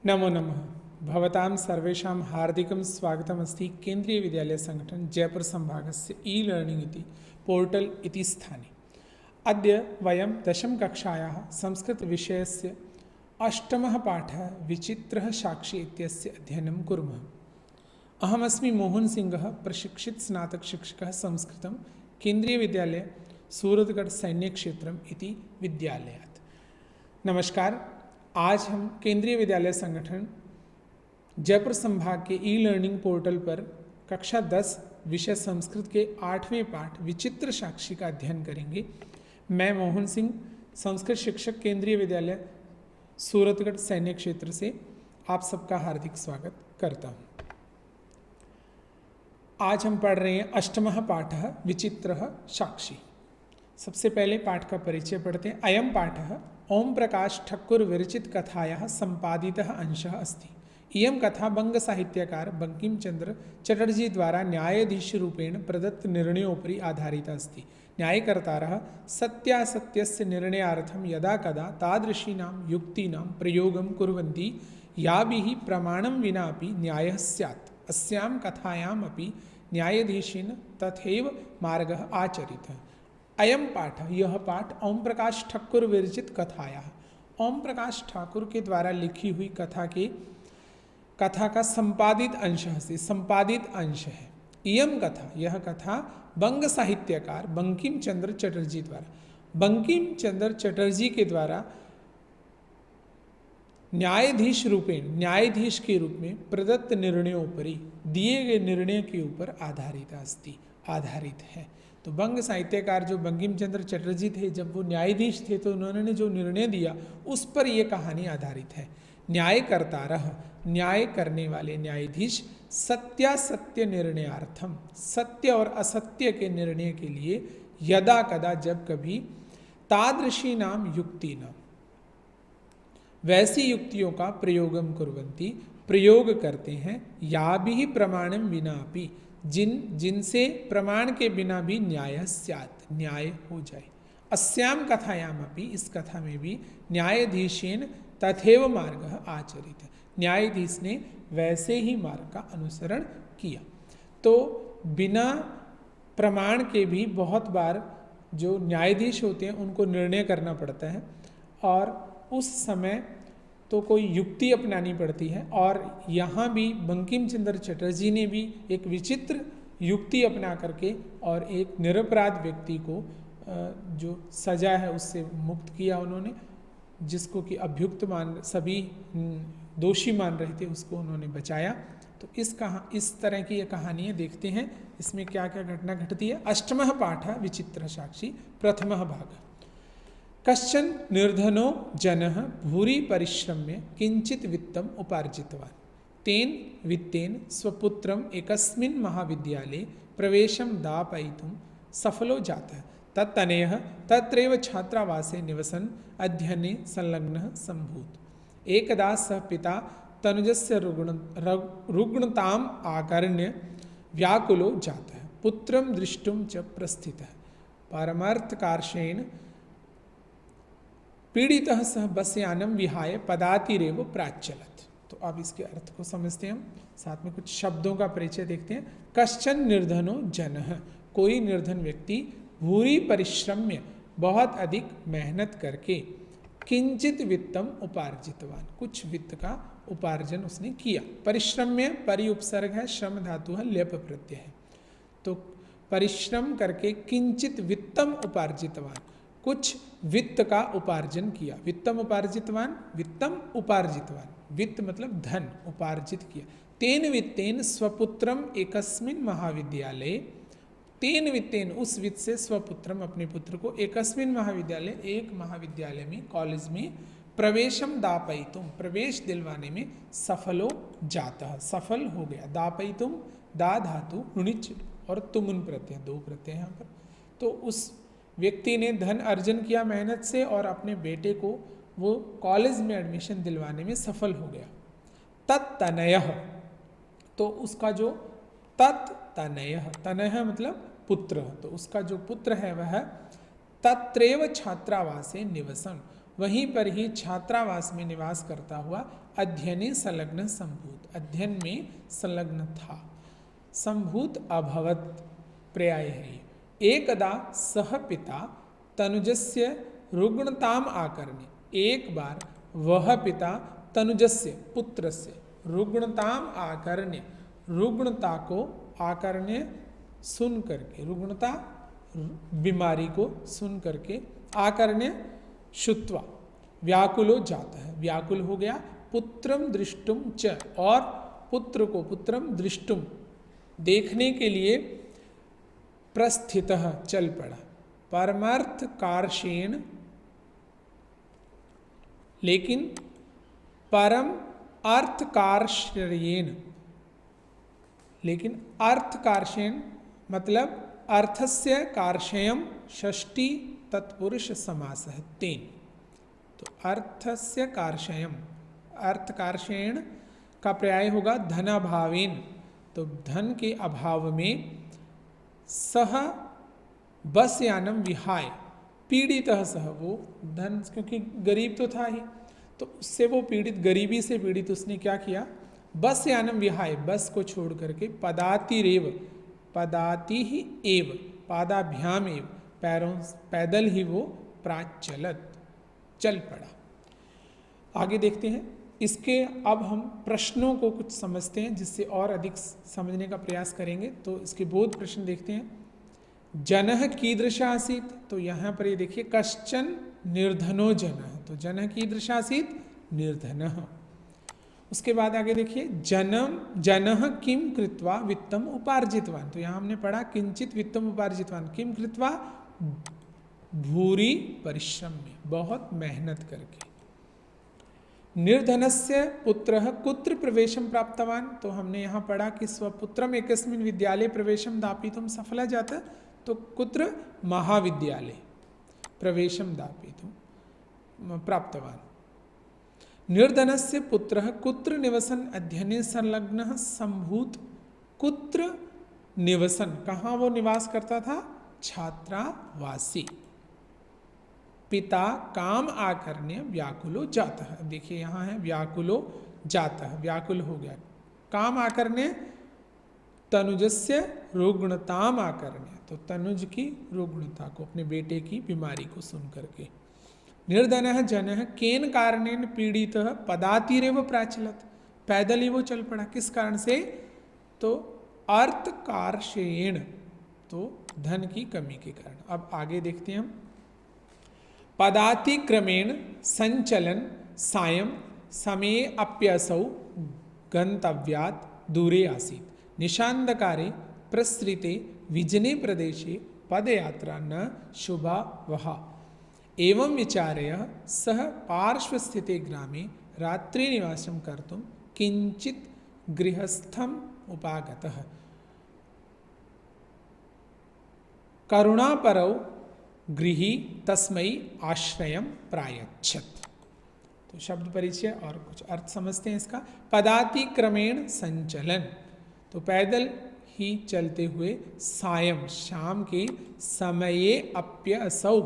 नमो नमः। भवतां सर्वेषां हार्दिकं स्वागतमस्ति केन्द्रीय विद्यालय संगठन जयपुर संभागस्य ई लर्निंग इति पोर्टल इति स्थाने। अद्य वयं दशमकक्षायाः संस्कृतविषयस्य अष्टमः पाठः विचित्रः साक्षी इत्यस्य अध्ययनं कुर्मः। अहमस्मि मोहन सिंहः, प्रशिक्षित स्नातक शिक्षकः संस्कृतं, केन्द्रीय विद्यालय सूरतगढ़ सैन्य क्षेत्रम इति विद्यालयात्। नमस्कार। आज हम केंद्रीय विद्यालय संगठन जयपुर संभाग के ई लर्निंग पोर्टल पर कक्षा 10 विषय संस्कृत के 8वें पाठ विचित्र साक्षी का अध्ययन करेंगे। मैं मोहन सिंह, संस्कृत शिक्षक, केंद्रीय विद्यालय सूरतगढ़ सैन्य क्षेत्र से आप सबका हार्दिक स्वागत करता हूँ। आज हम पढ़ रहे हैं अष्टमः पाठः विचित्रः साक्षी। सबसे पहले पाठ का परिचय पढ़ते हैं। अयं पाठः ओम प्रकाश ठक्कुर विरचित कथायाः संपादितः अंशः अस्ति। इयं कथा बंग साहित्यकार बंकिम चंद्र चटर्जी द्वारा न्यायाधीश रूपेण प्रदत्त निर्णयोपरि आधारिता अस्ति। न्यायकर्तारः सत्यासत्यस्य निर्णयार्थं यदा कदा तादृशीनां युक्तीनां प्रयोगं कुर्वन्ति याभिः प्रमाणं विनापि न्यायः स्यात्। अस्यां कथायाम् अपि न्यायाधीशेन तथैव मार्गः आचरितः। अयम पाठ, यह पाठ ओम प्रकाश ठाकुर विरचित कथाया, ओम प्रकाश ठाकुर के द्वारा लिखी हुई कथा का संपादित अंश से संपादित अंश है। इयम कथा, यह कथा बंग साहित्यकार बंकिम चंद्र चटर्जी द्वारा, बंकिम चंद्र चटर्जी के द्वारा न्यायाधीश रूपेण, न्यायाधीश के रूप में प्रदत्त निर्णयों पर, दिए गए निर्णय के ऊपर आधारित है। तो बंग साहित्यकार जो बंकिम चंद्र चटर्जी थे, जब वो न्यायाधीश थे तो उन्होंने जो निर्णय दिया उस पर यह कहानी आधारित है। न्यायकर्तारः, न्याय करने वाले न्यायाधीश, सत्यासत्य निर्णयार्थम, सत्य और असत्य के निर्णय के लिए, यदा कदा, जब कभी, तादृशी नाम युक्ति नाम, वैसी युक्तियों का प्रयोगम कुर्वन्ति, प्रयोग करते हैं, या भी प्रमाणम विनापि, जिनसे प्रमाण के बिना भी न्याय स्यात्, न्याय हो जाए। अस्याम कथायाम अपि, इस कथा में भी, न्यायाधीशेन तथैव मार्गः आचरित, न्यायाधीश ने वैसे ही मार्ग का अनुसरण किया। तो बिना प्रमाण के भी बहुत बार जो न्यायाधीश होते हैं उनको निर्णय करना पड़ता है, और उस समय तो कोई युक्ति अपनानी पड़ती है। और यहाँ भी बंकिम चंद्र चटर्जी ने भी एक विचित्र युक्ति अपना करके और एक निरपराध व्यक्ति को जो सजा है उससे मुक्त किया उन्होंने, जिसको कि अभियुक्त सभी दोषी मान रहे थे उसको उन्होंने बचाया। तो इस तरह की ये कहानियाँ देखते हैं, इसमें क्या क्या घटना घटती है। अष्टमः पाठः विचित्र साक्षी, प्रथमः भागः। कश्चन निर्धनो जनः भूरि परिश्रम्य किंचित वित्तम उपार्जितवान्। तेन वित्तेन स्वपुत्रम एकस्मिन् महाविद्यालये प्रवेशं दापयितुं सफलो जातः। तत्तनयः तत्रैव छात्रावासे निवसन् अध्ययने संलग्नः सम्भूत्। एकदा सः पिता तनुजस्य रुग्णताम् आकर्ण्य व्याकुलो जातः। पुत्रं द्रष्टुं च प्रस्थितः। परमार्थकार्षेण पीड़ितः सह बसयानम विहाय पदातिरेव प्राच्चलत्। तो अब इसके अर्थ को समझते हैं हम, साथ में कुछ शब्दों का परिचय देखते हैं। कश्चन निर्धनो जनः, कोई निर्धन व्यक्ति, भूरि परिश्रम्य, बहुत अधिक मेहनत करके, किंचित वित्तम उपार्जितवान, कुछ वित्त का उपार्जन उसने किया। परिश्रम्य परि उपसर्ग है, श्रम धातु है, ल्यप प्रत्यय है। तो परिश्रम करके किंचित वित्तम उपार्जितवान, कुछ वित्त का उपार्जन किया। वित्तम उपार्जितवान, वित्तम उपार्जितवान, वित्त मतलब धन, उपार्जित किया। तेन वित्तेन स्वपुत्रम एकस्मिन् महाविद्यालये, तेन वित्तेन, उस वित्त से, स्वपुत्रम अपने पुत्र को, एकस्मिन् महाविद्यालय, एक महाविद्यालय में, कॉलेज में, प्रवेशम दापयितुम, प्रवेश दिलवाने में, सफलो जातः, सफल हो गया। दापयितुम, दा धातु णिच और तुमुन प्रत्यय, दो प्रत्यय यहाँ पर। तो उस व्यक्ति ने धन अर्जन किया मेहनत से और अपने बेटे को वो कॉलेज में एडमिशन दिलवाने में सफल हो गया। तत्तनयः, तो उसका जो तत्तनयः, तनयः मतलब पुत्र, तो उसका जो पुत्र है वह तत्रैव छात्रावासे निवसन, वहीं पर ही छात्रावास में निवास करता हुआ अध्ययने संलग्न संभूत, अध्ययन में संलग्न था। संभूत अभवत पर्याय है। एकदा सह पिता तनुजस्य रुग्णताम आकर्ण्य, एक बार वह पिता तनुजस्य पुत्रस्य रुग्णताम आकर्ण्य, रुग्णता को आकर्ण्य सुन करके, रुग्णता बीमारी को सुन करके, आकर्ण्य श्रुत्वा व्याकुलो जाता है, व्याकुल हो गया, पुत्रम दृष्टुम च, और पुत्र को, पुत्रम दृष्टुम देखने के लिए, प्रस्थितः चल पड़ा, परमार्थ कार्षेण, लेकिन परम अर्थ कार्षेण, लेकिन अर्थ कार्षेण मतलब अर्थस्य कार्षेयम षष्ठी तत्पुरुष समास है, तेन। तो अर्थस्य कार्षेयम, अर्थ कार्षेण का पर्याय होगा धनाभावेन, तो धन के अभाव में, सह बस यानम विहाय पीड़ितः सह, वो धन, क्योंकि गरीब तो था ही, तो उससे वो पीड़ित, गरीबी से पीड़ित उसने क्या किया, बस यानम विहाय, बस को छोड़ करके, पदातिरेव, पदाति ही एव, पादाभ्याम एव, पैरों, पैदल ही वो प्राचलत, चल पड़ा। आगे देखते हैं इसके, अब हम प्रश्नों को कुछ समझते हैं जिससे और अधिक समझने का प्रयास करेंगे। तो इसके बोध प्रश्न देखते हैं। जनः कीदृश आसीत्, तो यहाँ पर ये देखिए कश्चन निर्धनो जनः, तो जनः कीदृश आसीत्, निर्धनः। उसके बाद आगे देखिए जनः किम कृत्वा वित्तम उपार्जितवान, तो यहाँ हमने पढ़ा किंचित वित्तम उपार्जितवान, किम कृत्वा भूरी परिश्रम में, बहुत मेहनत करके। निर्धनस्य पुत्रः कुत्र प्रवेशम प्राप्तवान, तो हमने यहाँ पढ़ा कि स्वपुत्रम एकस्मिन् विद्यालये प्रवेशम दापितुम सफला जाता, तो कुत्र, महाविद्यालय प्रवेशम दापितुम प्राप्तवान। निर्धनस्य पुत्रः कुत्र निवसन अध्ययने संलग्नः संभूत, कुत्र निवसन, कहाँ वो निवास करता था, छात्रावासी। पिता काम आकर्ण्य व्याकुलो जाता है, देखिए यहाँ है व्याकुलो जाता है, व्याकुल हो गया, काम आकर्ण्य तनुजस्य रुग्णताम आकर्ण्य, तो तनुज की रुग्णता को, अपने बेटे की बीमारी को सुन करके। निर्धनः जनः केन कारणेन पीड़ितः पदातिरेव प्राचलत, पैदल ही वो चल पड़ा, किस कारण से, तो अर्थ कार्षेण, तो धन की कमी के कारण। अब आगे देखते हैं हम। पदातिक्रमेण संचलन सायं समये अप्यसौ गंतव्यात् दूरे आसीत्, निशांधकारे प्रसृते विजने प्रदेशे पदयात्रा न शुभा वहा, एवं विचार्य सह पार्श्वस्थिते ग्रामे रात्रिनिवासं कर्तुं किंचित गृहस्थम उपागतः, करुणापरौ गृही तस्मै आश्रयम प्रायच्छत। तो शब्द परिचय और कुछ अर्थ समझते हैं इसका। पदातिक्रमेण संचलन, तो पैदल ही चलते हुए, सायं शाम के, समये अप्यसौ,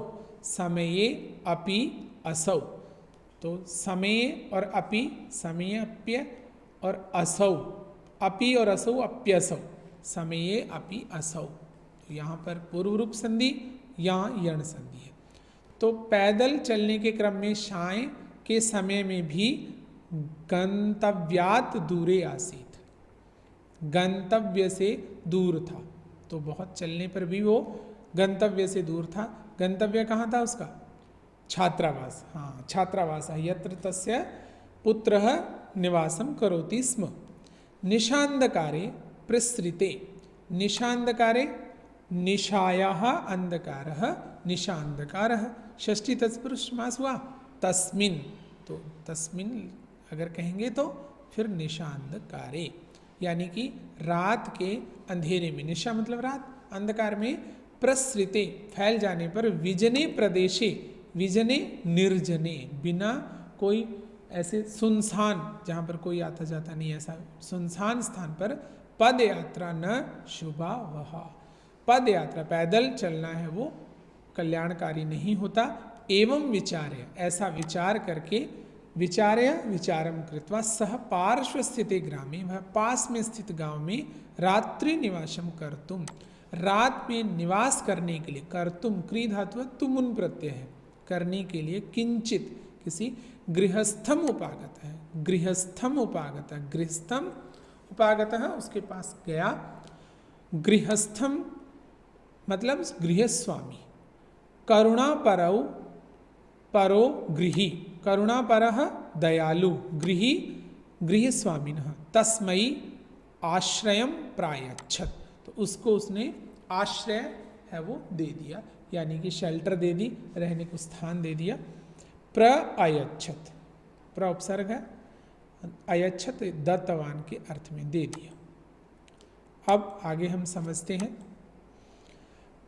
समये अपि असौ, तो समय और अपि, समय अप्य और असौ, अपि और असौ अप्यसौ, समये अपि असौ, तो यहाँ पर पूर्व रूप संधि, यहाँ यण संधि है। तो पैदल चलने के क्रम में साय के समय में भी गंतव्यात दूरे आसीत, गंतव्य से दूर था, तो बहुत चलने पर भी वो गंतव्य से दूर था। गंतव्य कहाँ था उसका, छात्रावास, हाँ छात्रावास, यत्र तस्य पुत्रः निवासं करोति स्म। निशांधकारे प्रसृते, निशांधकारे, निशायाः अंधकारः निशांधकारः, षष्ठी तत्पुरुष समास हुआ, तस्मिन्, तो तस्मिन् अगर कहेंगे तो फिर निशांधकारे, यानी कि रात के अंधेरे में, निशा मतलब रात, अंधकार में, प्रसृते फैल जाने पर, विजने प्रदेशे, विजने निर्जने, बिना कोई ऐसे सुनसान, जहाँ पर कोई आता जाता नहीं, ऐसा सुनसान स्थान पर, पद यात्रा न शुभा वहा, पद यात्रा पैदल चलना है वो कल्याणकारी नहीं होता। एवं विचार्य, ऐसा विचार करके, विचार्य विचारम कृत्वा सह पार्श्व स्थिते ग्रामे, वह पास में स्थित गांव में रात्रि निवासम कर्तुम, रात में निवास करने के लिए, कर्तुम क्री धातु तुमुन प्रत्यय है, करने के लिए किंचित किसी गृहस्थम उपागत है, गृहस्थम उपागत है, गृहस्थम उपागत है उसके पास गया। गृहस्थम मतलब गृहस्वामी, करुणा परौ परो गृही, करुणा परः दयालु, गृही गृहस्वामिनः, तस्मै आश्रयम प्रायच्छत, तो उसको उसने आश्रय है वो दे दिया, यानी कि शेल्टर दे दी, रहने को स्थान दे दिया। प्रअयच्छत, प्र उपसर्ग है, अयच्छत दत्तवान के अर्थ में दे दिया। अब आगे हम समझते हैं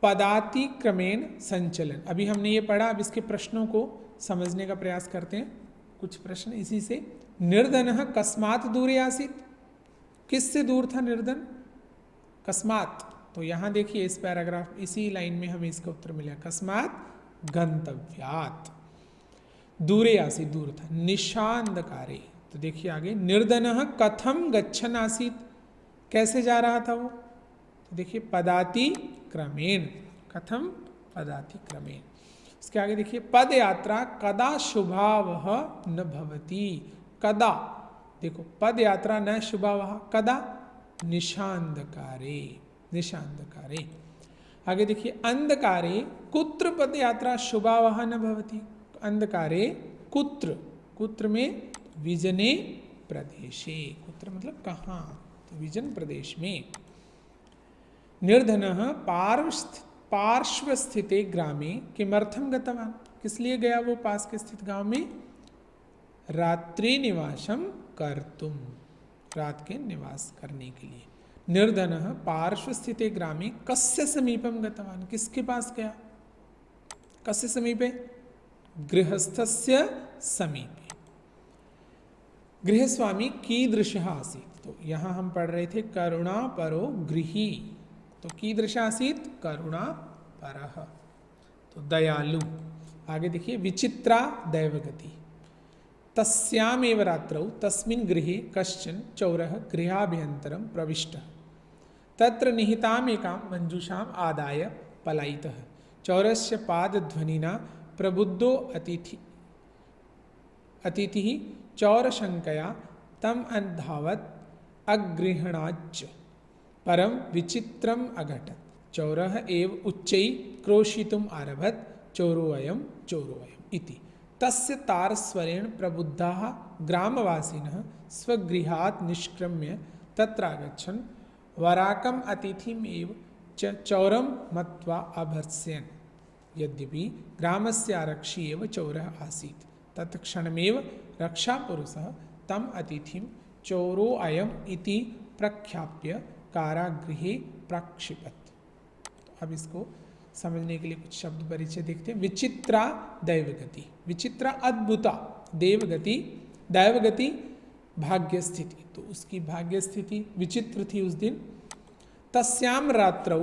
पदाति क्रमेण संचलन। अभी हमने ये पढ़ा, अब इसके प्रश्नों को समझने का प्रयास करते हैं। कुछ प्रश्न इसी से। निर्धनः कस्मात् दूरे आसीत्, किससे दूर था निर्धन? कस्मात्, तो यहाँ देखिए इस पैराग्राफ इसी लाइन में हमें इसका उत्तर मिला, कस्मात् गंतव्यात्, दूरे आसीत् दूर था। निशांधकारे, तो देखिए आगे निर्धनः कथम गच्छन् आसीत्, कैसे जा रहा था वो? तो देखिए पदाति क्रमेण, कथम पदाति क्रमेण। इसके आगे देखिए पद यात्रा कदा शुभावह न भवति, कदा, देखो पद यात्रा न शुभावह, कदा? निशांधकारे, निशांधकारे। आगे देखिए अंधकारे कुत्र पद यात्रा शुभावह न भवति, अंधकारे कुत्र, कुत्र में विजने प्रदेशे, कुत्र मतलब कहाँ, तो विजन प्रदेश में। निर्धनः पार्श्व स्थिते ग्रामे किमर्थम गतवान, किस लिए गया वो पास के स्थित गांव में? रात्रि निवासम कर्तुम, रात के निवास करने के लिए। निर्धनः पार्श्व स्थिते ग्रामे कस्य समीपम गतवान, किसके पास गया? कस्य समीपे? गृहस्थस्य समीपे। गृहस्वामी कीदृशः आसीत्, तो यहाँ हम पढ़ रहे थे करुणा परो गृही, तो कीदृश आसीत्? करुणा परः, तो दयालु। आगे देखिए विचित्रा दैवगति, तस्यामेव रात्रौ तस्मिन् गृहे कश्चन चौरः गृहाभ्यन्तरं प्रविष्टः, तत्र निहिताम् एकां मंजूषाम् आदाय पलायितः, चौरस्य पादध्वनिना प्रबुद्धो अतिथिः चौरशङ्कया तम् अन्धावत् अगृह्णाच्च, परम विचित्रम अघटत, चौरः एव उच्चैः क्रोशितुम् आरभत, चोरोऽयं चोरोऽयम् इति। तस्य तारस्वरेण प्रबुद्धाः ग्रामवासिनः स्वगृहात् निष्क्रम्य तत्रागच्छन् वराकम् अतिथिम् एव च चौरं मत्वा अभर्त्सयन्, यद्यपि ग्रामस्य आरक्षी एव चौरः आसीत्, तत्क्षणमेव रक्षापुरुषः तम् अतिथिं चोरोऽयम् इति प्रख्याप्य कारागृहे प्रक्षिपत। तो अब इसको समझने के लिए कुछ शब्द परिचय देखते हैं। विचित्रा दैवगति, विचित्रा अद्भुता, देवगति दैवगति भाग्य स्थिति, तो उसकी भाग्य स्थिति विचित्र थी उस दिन। तस्याम रात्रौ,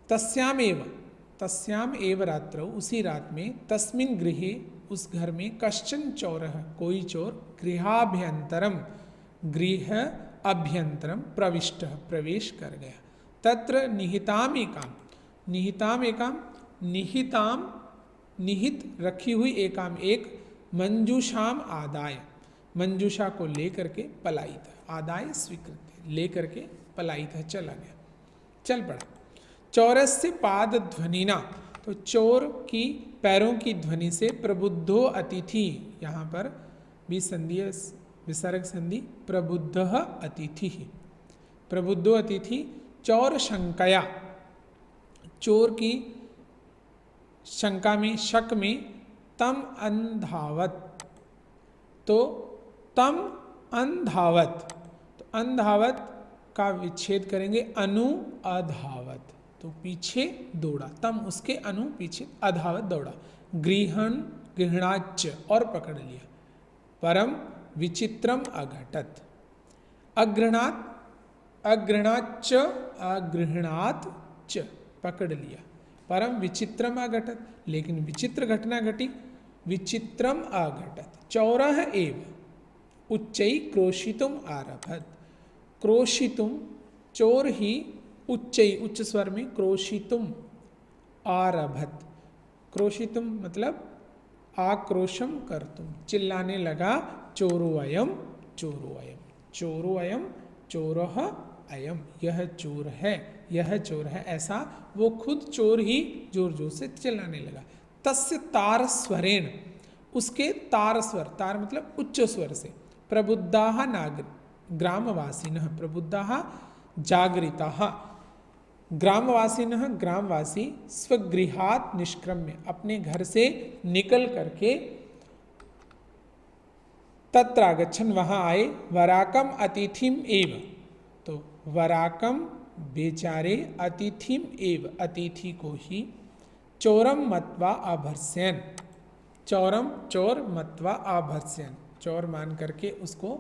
तस्याम एव रात्रौ, उसी रात में, तस्मिन् गृहे, उस घर में, कश्चन चौरः, कोई चोर, गृहाभ्यंतरम, गृह अभ्यंतरम प्रविष्ट, प्रवेश कर गया। तत्र निहिताम एकाम, निहिताम एकाम, निहिताम निहित रखी हुई एकाम एक, मंजूषाम आदाय, मंजूषा को लेकर के पलायित, आदाय स्वीकृत, लेकर के पलायित है, चला गया, चल पड़ा। चौरस्य पाद ध्वनिना, तो चोर की पैरों की ध्वनि से प्रबुद्धो अतिथि, यहाँ पर भी संधि है, विसर्ग संधि, प्रबुद्धः अतिथिः, प्रबुद्धो अतिथि, चौर शंकया, चोर की शंका में, शक में, तम अंधावत, तो तम अंधावत, तो अंधावत का विच्छेद करेंगे, अनु अधावत, तो पीछे दौड़ा, तम उसके अनु पीछे, अधावत दौड़ा, गृहण गृहणाच्च और पकड़ लिया, परम विचित्रम अघटत, अग्रहणात, अग्रहणाच्च, अग्रहणात च, पकड़ लिया, परम विचित्रम अघटत, लेकिन विचित्र घटना घटी, विचित्रम अघटत। चौरः एव उच्चै क्रोशितुम आरभत। क्रोशितुम, चोर ही उच्चै, उच्च स्वर में, क्रोशितुम आरभत। क्रोशितुम मतलब आक्रोशम कर्तुम, चिल्लाने लगा। चोरो अयम, चोरो अयम, चोरो अयम, चोरः अयम, यह चोर है, यह चोर है, ऐसा वो खुद चोर ही जोर जोर से चिल्लाने लगा। तस्य तार स्वरेण, उसके तार स्वर, तार मतलब उच्च स्वर से, प्रबुद्धाः ग्रामवासिनः, प्रबुद्धाः जागरिताः, ग्रामवासिनः ग्रामवासी, स्वगृहात् निष्क्रम्य, अपने घर से निकल करके, तत्र आगच्छन्, वहाँ आए, वराकम अतिथिम एव, तो वराकम बेचारे, अतिथिम एव अतिथि को ही, चोरम मत्वा अभर्स्यन्, चौरम चोर, मत्वा अभर्स्यन् चोर मान करके उसको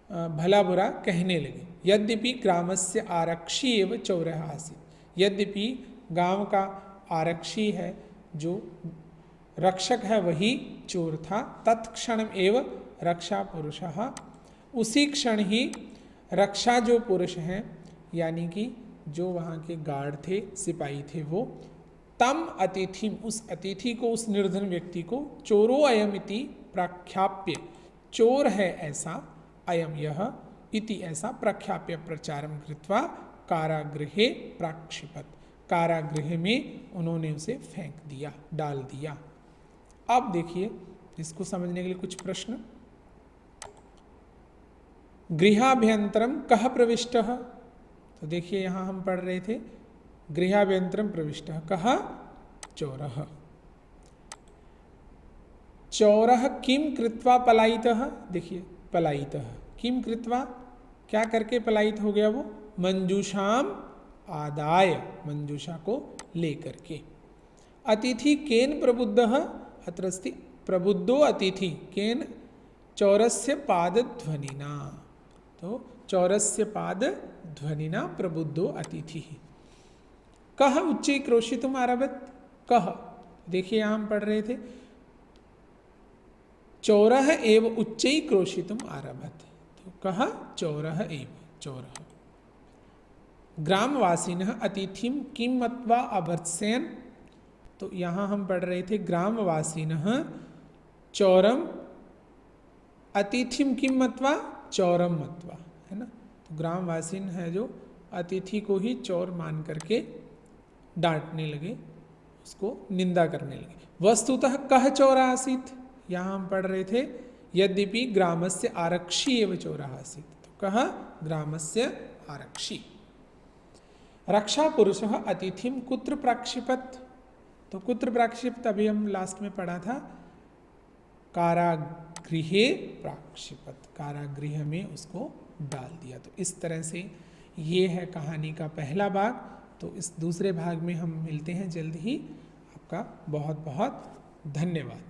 भला बुरा कहने लगे। यद्यपि ग्रामस्य आरक्षी एव चौरः आसीत्, यद्यपि गांव का आरक्षी है, जो रक्षक है, वही चोर था। तत्क्षण एव रक्षा पुरुषः, उसी क्षण ही रक्षा जो पुरुष हैं, यानी कि जो वहाँ के गार्ड थे, सिपाही थे, वो तम अतिथिम, उस अतिथि को, उस निर्धन व्यक्ति को, चोरो अयम इति प्रख्याप्य, चोर है ऐसा, अयम यह, इति ऐसा, प्रख्याप्य प्रचारम कृत्वा कारागृहे प्राक्षिपत, कारागृह में उन्होंने उसे फेंक दिया, डाल दिया। अब देखिए इसको समझने के लिए कुछ प्रश्न। गृहाभ्यंतरम कः प्रविष्टः, तो देखिए यहाँ हम पढ़ रहे थे, गृहाभ्यंतरम प्रविष्टः कः, चोरः। चौरः किम कृत्वा पलायितः, देखिए पलायितः, किम कृत्वा, क्या करके पलायित हो गया वो, मंजूषाम आदाय, मंजूषा को लेकर के। अतिथि केन प्रबुद्धः, अत्र अस्ति प्रबुद्धो अतिथि, केन, चौरस्य पाद ध्वनिना, तो चौरस्य पाद ध्वनिना प्रबुद्धो अतिथि। कः उच्चै क्रोशितुम आरभत, कः, देखिए यहाँ हम पढ़ रहे थे, चौरः एव उच्चै क्रोशितुम आरभत, तो कः, चौरः एव, चौरः। ग्रामवासिनः अतिथिम किम मत्वा अभर्त्स्यन्, तो यहाँ हम पढ़ रहे थे, ग्रामवासिनः चौरम, अतिथिम किम मत्वा, चौरम मत्वा, है ना। तो ग्रामवासीन है जो अतिथि को ही चौर मान करके डांटने लगे, उसको निंदा करने लगे। वस्तुतः कः चौर आसीत्, यहाँ हम पढ़ रहे थे, यद्यपि ग्रामस्य आरक्षी एव चौरः आसीत्, तो कः, ग्रामस्य आरक्षी। रक्षा पुरुषः अतिथिम कुत्र प्राक्षिपत, तो कुत्र प्राक्षिपत अभी हम लास्ट में पढ़ा था, कारागृहे प्राक्षिपत, कारागृह में उसको डाल दिया। तो इस तरह से ये है कहानी का पहला भाग। तो इस दूसरे भाग में हम मिलते हैं जल्द ही। आपका बहुत बहुत धन्यवाद।